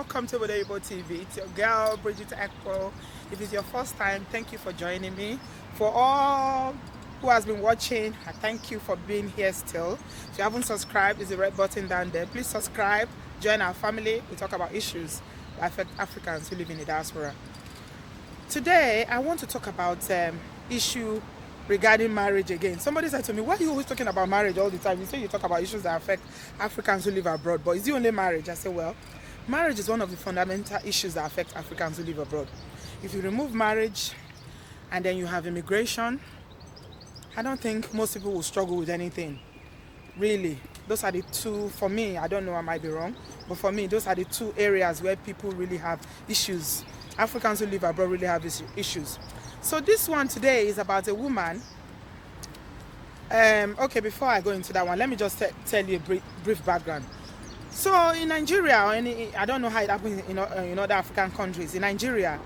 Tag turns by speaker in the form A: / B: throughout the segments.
A: welcome to Oyinbo TV. It's your girl Brit. If it's your first time, thank you for joining me. For all who has been watching, I thank you for being here still. If you haven't subscribed, there's a red button down there. Please subscribe, join our family. We talk about issues that affect Africans who live in the diaspora. Today, I want to talk about issue regarding marriage again. Somebody said to me, why are you always talking about marriage all the time? You say you talk about issues that affect Africans who live abroad, but is it only marriage? I say, well, marriage is one of the fundamental issues that affect Africans who live abroad. If you remove marriage and then you have immigration, I don't think most people will struggle with anything. Really, those are the two, for me, I don't know, I might be wrong, but for me, those are the two areas where people really have issues. Africans who live abroad really have these issues. So this one today is about a woman. Okay, before I go into that one, let me just tell you a brief background. So in Nigeria, or I don't know how it happens in other African countries. In Nigeria,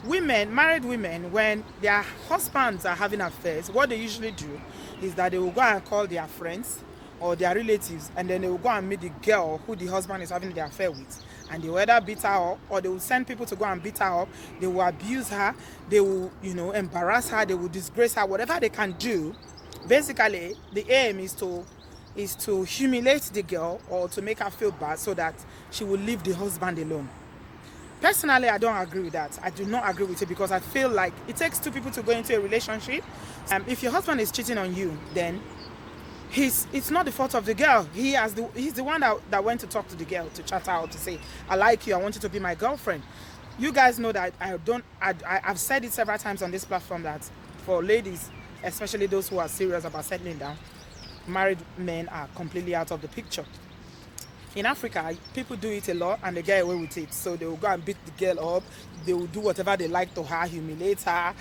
A: married women, when their husbands are having affairs, what they usually do is that they will go and call their friends or their relatives, and then they will go and meet the girl who the husband is having the affair with, and they will either beat her up, or they will send people to go and beat her up. They will abuse her, they will embarrass her, they will disgrace her, whatever they can do. Basically, the aim is to humiliate the girl or to make her feel bad so that she will leave the husband alone. Personally, I don't agree with that. I do not agree with it, because I feel like it takes two people to go into a relationship. If your husband is cheating on you, then it's not the fault of the girl. He's the one that went to talk to the girl, to chat her out, to say, I like you, I want you to be my girlfriend. You guys know that I've said it several times on this platform that for ladies, especially those who are serious about settling down, married men are completely out of the picture. In Africa, people do it a lot and they get away with it. So they will go and beat the girl up, they will do whatever they like to her, humiliate her,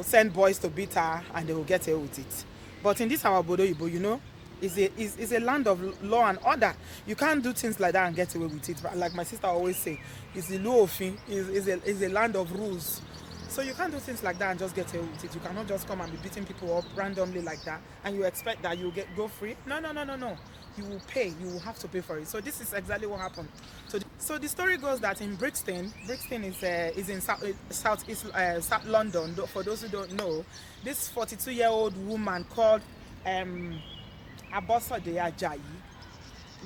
A: send boys to beat her, and they will get away with it. But in this our Obodo, is a land of law and order. You can't do things like that and get away with it. But like my sister always say, it's the law of is a land of rules. So you can't do things like that and just get away with it. You cannot just come and be beating people up randomly like that and you expect that you'll go free. No. You will pay. You will have to pay for it. So this is exactly what happened. So the story goes that in Brixton is in South London. For those who don't know, this 42-year-old woman called Obodo Ajayi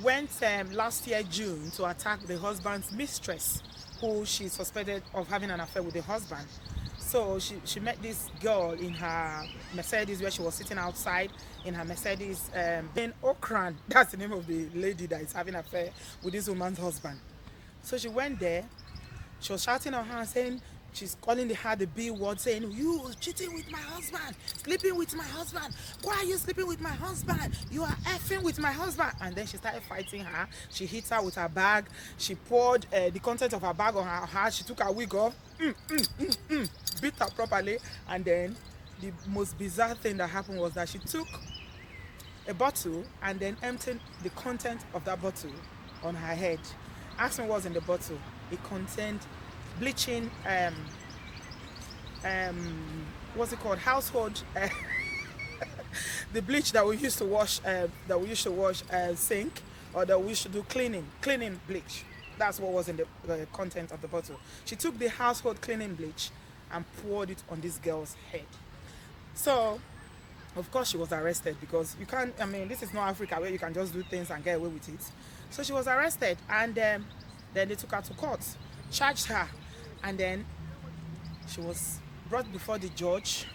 A: went last year June to attack the husband's mistress, who she suspected of having an affair with the husband. So she met this girl in her Mercedes, where she was sitting outside in her Mercedes. In Okran, that's the name of the lady that is having an affair with this woman's husband. So she went there. She was shouting at her, saying, she's calling her the B word, saying, you cheating with my husband, sleeping with my husband. Why are you sleeping with my husband? You are effing with my husband. And then she started fighting her. She hit her with her bag. She poured the content of her bag on her heart. She took her wig off, beat her properly. And then the most bizarre thing that happened was that she took a bottle and then emptied the content of that bottle on her head. Ask me what's in the bottle. It contained bleaching, what's it called? Household, the bleach that we used to wash, sink, or that we used to do cleaning bleach. That's what was in the content of the bottle. She took the household cleaning bleach and poured it on this girl's head. So, of course, she was arrested, because you can't. This is not Africa where you can just do things and get away with it. So she was arrested, and then they took her to court, charged her, and then she was brought before the judge.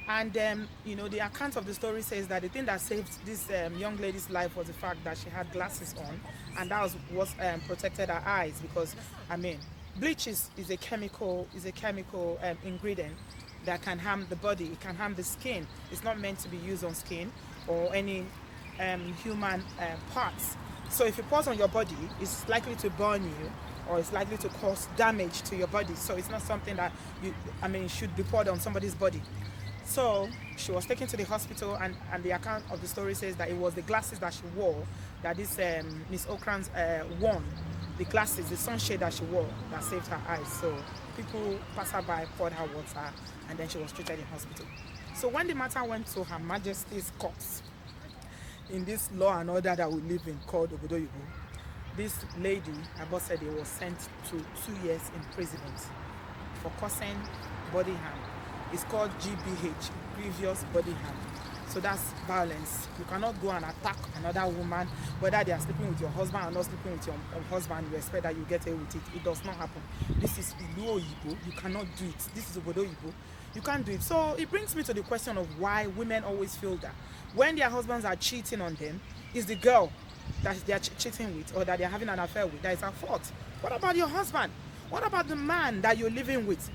A: And the account of the story says that the thing that saved this young lady's life was the fact that she had glasses on, and that was what protected her eyes, because bleach is a chemical ingredient that can harm the body. It can harm the skin. It's not meant to be used on skin or any human parts. So if it pours on your body, it's likely to burn you, or it's likely to cause damage to your body. So it's not something that should be poured on somebody's body. So she was taken to the hospital, and the account of the story says that it was the glasses that she wore that this Miss Okran's worn. The glasses, the sunshade that she wore, that saved her eyes. So people passerby poured her water, and then she was treated in hospital. So when the matter went to Her Majesty's courts, in this law and order that we live in called Obodo, this lady, Abosede, was sent to 2 years imprisonment for causing body harm. It's called GBH, grievous body harm. So that's violence. You cannot go and attack another woman, whether they are sleeping with your husband or not sleeping with your husband. You expect that you get away with it. It does not happen. This is Oyinbo. You cannot do it. This is Obodo. You can't do it. So it brings me to the question of why women always feel that when their husbands are cheating on them, it's the girl that they are cheating with or that they are having an affair with that is at fault. What about your husband? What about the man that you're living with?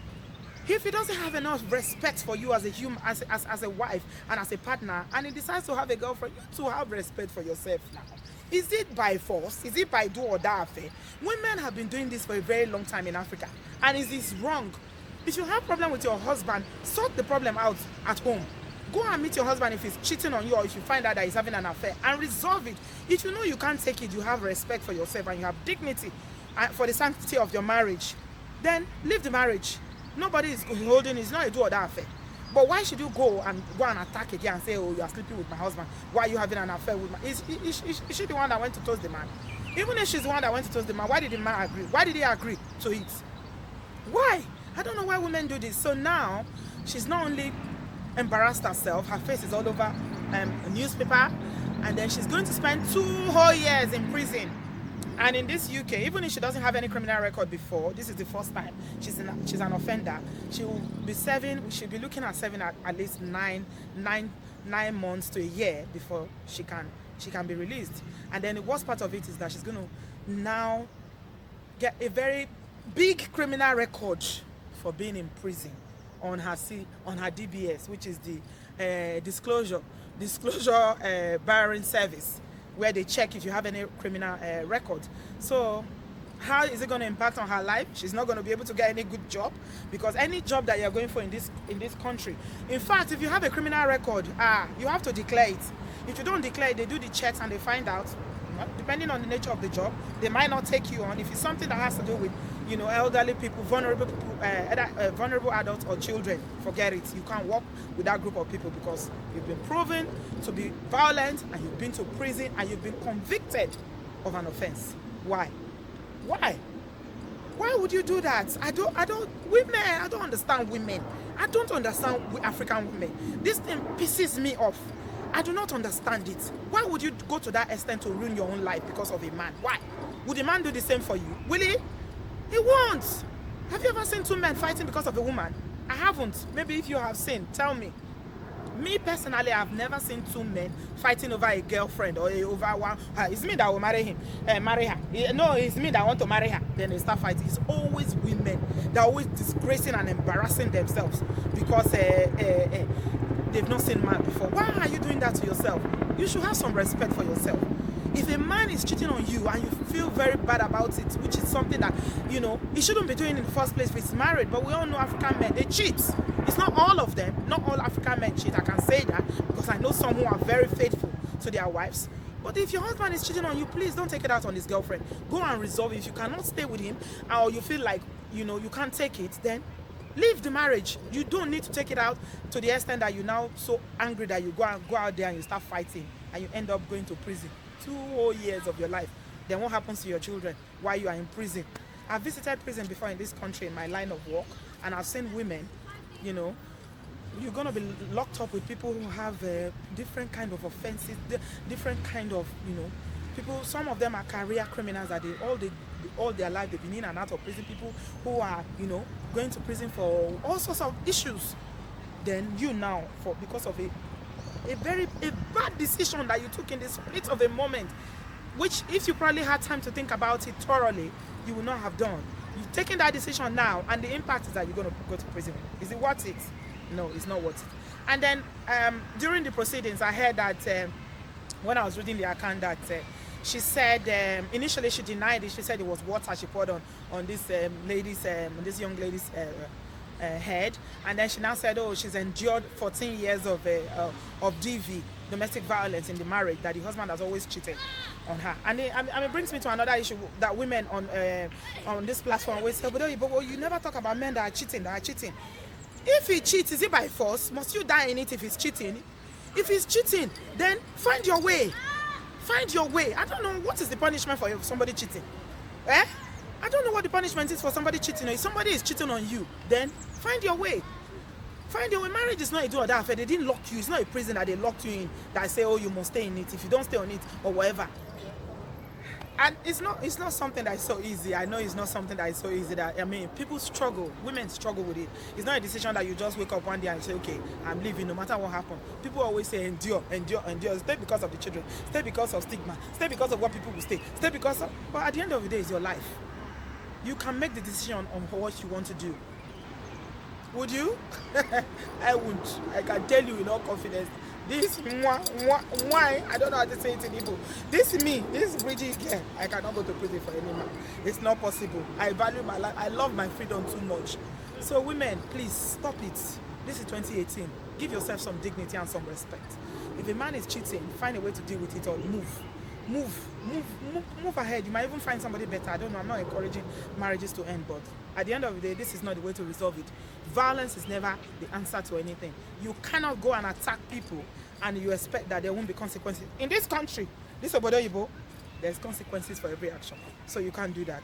A: If he doesn't have enough respect for you as a human, as a wife and as a partner, and he decides to have a girlfriend, you too have respect for yourself now. Is it by force? Is it by do or die affair? Women have been doing this for a very long time in Africa, and it is wrong. If you have a problem with your husband, sort the problem out at home. Go and meet your husband if he's cheating on you or if you find out that he's having an affair, and resolve it. If you know you can't take it, you have respect for yourself and you have dignity for the sanctity of your marriage, then leave the marriage. Nobody is holding, it's not a do or die affair. But why should you go and attack again and say, oh, you are sleeping with my husband? Why are you having an affair with my... Is she the one that went to toast the man? Even if she's the one that went to toast the man, why did the man agree? Why did he agree to it? Why? I don't know why women do this. So now, she's not only embarrassed herself, her face is all over a newspaper, and then she's going to spend 2 whole years in prison. And in this UK, even if she doesn't have any criminal record before, this is the first time she's an offender. She'll be looking at serving at least nine months to a year before she can be released. And then the worst part of it is that she's going to now get a very big criminal record for being in prison on her DBS, which is the disclosure bearing service, where they check if you have any criminal record. So how is it going to impact on her life? She's not going to be able to get any good job, because any job that you're going for in this country, in fact, if you have a criminal record, you have to declare it. If you don't declare it, they do the checks and they find out, depending on the nature of the job, they might not take you on. If it's something that has to do with, elderly people, vulnerable people, vulnerable adults or children, forget it. You can't work with that group of people because you've been proven to be violent and you've been to prison and you've been convicted of an offense. Why? Why would you do that? I don't understand women. I don't understand African women. This thing pisses me off. I do not understand it. Why would you go to that extent to ruin your own life because of a man? Why? Would a man do the same for you? Will he? He won't. Have you ever seen 2 men fighting because of a woman? I haven't. Maybe if you have seen, tell me. Me personally, I've never seen 2 men fighting over a girlfriend or over one. It's me that will marry him, marry her. No, it's me that want to marry her. Then they start fighting. It's always women. They're always disgracing and embarrassing themselves because they've not seen man before. Why are you doing that to yourself? You should have some respect for yourself. If a man is cheating on you and you feel very bad about it, which is something that, he shouldn't be doing in the first place if he's married, but we all know African men, they cheat. It's not all of them. Not all African men cheat. I can say that because I know some who are very faithful to their wives. But if your husband is cheating on you, please don't take it out on his girlfriend. Go and resolve it. If you cannot stay with him or you feel like, you can't take it, then leave the marriage. You don't need to take it out to the extent that you're now so angry that you go out there and you start fighting and you end up going to prison. 2 whole years of your life. Then what happens to your children while you are in prison? I've visited prison before in this country in my line of work, and I've seen women, you're going to be locked up with people who have different kind of offenses, different kind of, people. Some of them are career criminals that all their life they've been in and out of prison. People who are, going to prison for all sorts of issues. Then you now, because of a bad decision that you took in the split of a moment, which if you probably had time to think about it thoroughly, you would not have done. You've taken that decision now, and the impact is that you're going to go to prison. Is it worth it? No, it's not worth it. And then during the proceedings, I heard that when I was reading the account that she said initially she denied it. She said it was water she poured on this this young lady's head, and then she now said, oh, she's endured 14 years of DV, domestic violence in the marriage, that the husband has always cheated on her. And it brings me to another issue that women on this platform always say, but you never talk about men that are cheating. If he cheats, is it by force? Must you die in it if he's cheating? If he's cheating, then find your way. Find your way. I don't know what is the punishment for somebody cheating. Eh? I don't know what the punishment is for somebody cheating. If somebody is cheating on you, then find your way. Find your way. Marriage is not a do or die affair. They didn't lock you. It's not a prison that they locked you in that say, oh, you must stay in it. If you don't stay on it or whatever. And it's not something that is so easy. I know it's not something that is so easy. That, I mean, people struggle. Women struggle with it. It's not a decision that you just wake up one day and say, okay, I'm leaving no matter what happens. People always say endure, endure, endure. Stay because of the children. Stay because of stigma. Stay because of what people will stay. Stay because of... But at the end of the day, it's your life. You can make the decision on what you want to do. Would you? I wouldn't. I can tell you in all confidence. This why I don't know how to say it in Igbo. This me, this Brit girl, I cannot go to prison for any man. It's not possible. I value my life. I love my freedom too much. So women, please stop it. This is 2018. Give yourself some dignity and some respect. If a man is cheating, find a way to deal with it or move ahead. You might even find somebody better. I don't know. I'm not encouraging marriages to end, but at the end of the day, this is not the way to resolve it. Violence is never the answer to anything. You cannot go and attack people and you expect that there won't be consequences. In this country, this Obodo, there's consequences for every action. So you can't do that.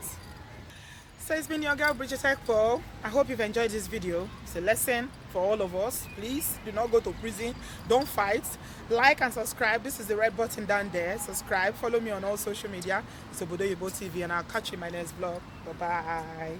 A: So it's been your girl Brit. I hope you've enjoyed this video. It's a lesson for all of us. Please do not go to prison. Don't fight. Like and subscribe. This is the red button down there. Subscribe. Follow me on all social media. It's Obodo TV, and I'll catch you in my next vlog. Bye bye.